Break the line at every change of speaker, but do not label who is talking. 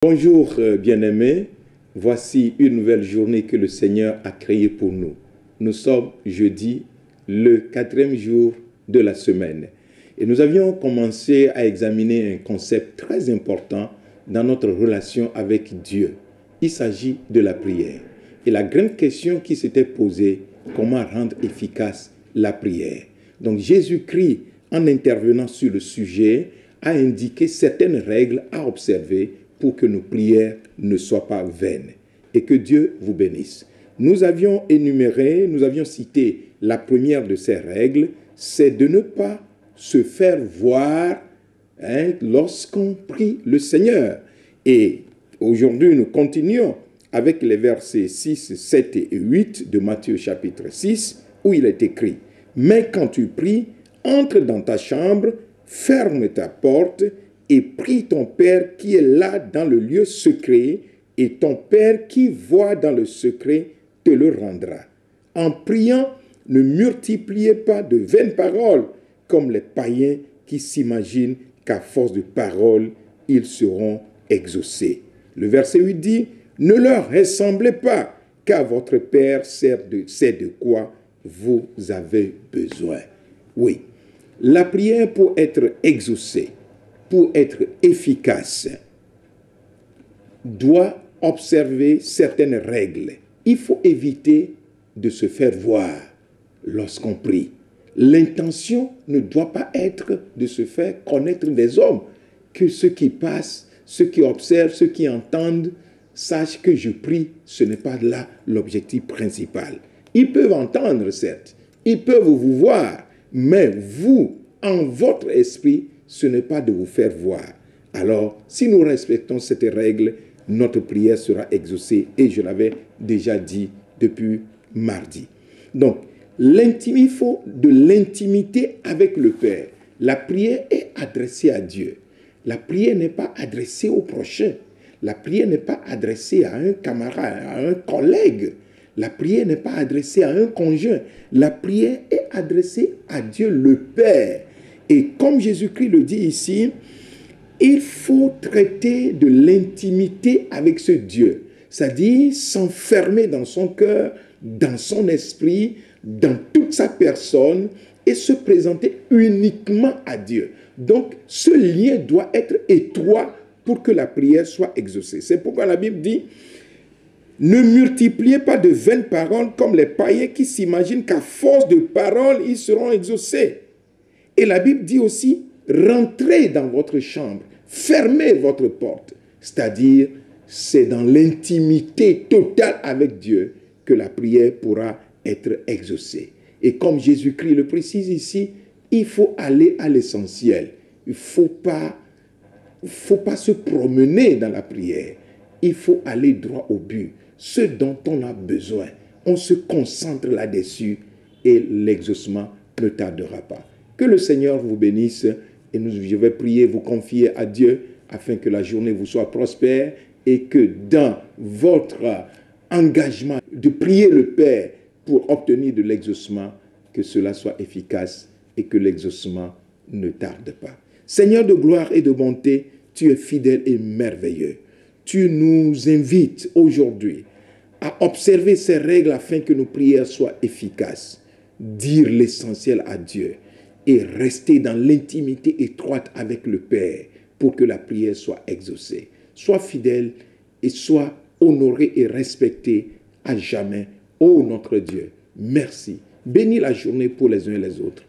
Bonjour bien-aimés, voici une nouvelle journée que le Seigneur a créée pour nous. Nous sommes jeudi, le 4e jour de la semaine. Et nous avions commencé à examiner un concept très important dans notre relation avec Dieu. Il s'agit de la prière. Et la grande question qui s'était posée, comment rendre efficace la prière? Donc Jésus-Christ, en intervenant sur le sujet, a indiqué certaines règles à observer pour que nos prières ne soient pas vaines. Et que Dieu vous bénisse. Nous avions cité la première de ces règles, c'est de ne pas se faire voir lorsqu'on prie le Seigneur. Et aujourd'hui, nous continuons avec les versets 6, 7 et 8 de Matthieu chapitre 6, où il est écrit « Mais quand tu pries, entre dans ta chambre, ferme ta porte et prie ton Père qui est là dans le lieu secret, et ton Père qui voit dans le secret te le rendra. En priant, ne multipliez pas de vaines paroles comme les païens qui s'imaginent qu'à force de paroles, ils seront exaucés. » Le verset 8 dit « Ne leur ressemblez pas, car votre Père sait de quoi vous avez besoin. » Oui, la prière pour être exaucée, pour être efficace, doit observer certaines règles. Il faut éviter de se faire voir lorsqu'on prie. L'intention ne doit pas être de se faire connaître des hommes, que ceux qui passent, ceux qui observent, ceux qui entendent, sachent que je prie. Ce n'est pas là l'objectif principal. Ils peuvent entendre, certes, ils peuvent vous voir, mais vous, en votre esprit, ce n'est pas de vous faire voir. Alors, si nous respectons cette règle, notre prière sera exaucée, et je l'avais déjà dit depuis mardi. Donc, il faut de l'intimité avec le Père. La prière est adressée à Dieu. La prière n'est pas adressée au prochain. La prière n'est pas adressée à un camarade, à un collègue. La prière n'est pas adressée à un conjoint. La prière est adressée à Dieu le Père. Et comme Jésus-Christ le dit ici, il faut traiter de l'intimité avec ce Dieu. C'est-à-dire s'enfermer dans son cœur, dans son esprit, dans toute sa personne et se présenter uniquement à Dieu. Donc, ce lien doit être étroit pour que la prière soit exaucée. C'est pourquoi la Bible dit « Ne multipliez pas de vaines paroles comme les païens qui s'imaginent qu'à force de paroles, ils seront exaucés. » Et la Bible dit aussi « Rentrez dans votre chambre, fermez votre porte. » C'est-à-dire, c'est dans l'intimité totale avec Dieu que la prière pourra être exaucée. Et comme Jésus-Christ le précise ici, il faut aller à l'essentiel. Il ne faut pas se promener dans la prière. Il faut aller droit au but. Ce dont on a besoin, on se concentre là-dessus et l'exaucement ne tardera pas. Que le Seigneur vous bénisse et je vais prier, vous confier à Dieu afin que la journée vous soit prospère et que dans votre engagement de prier le Père pour obtenir de l'exaucement, que cela soit efficace et que l'exaucement ne tarde pas. Seigneur de gloire et de bonté, tu es fidèle et merveilleux. Tu nous invites aujourd'hui à observer ces règles afin que nos prières soient efficaces. Dire l'essentiel à Dieu et rester dans l'intimité étroite avec le Père pour que la prière soit exaucée. Sois fidèle et sois honoré et respecté à jamais. Ô notre Dieu, merci. Bénis la journée pour les uns et les autres.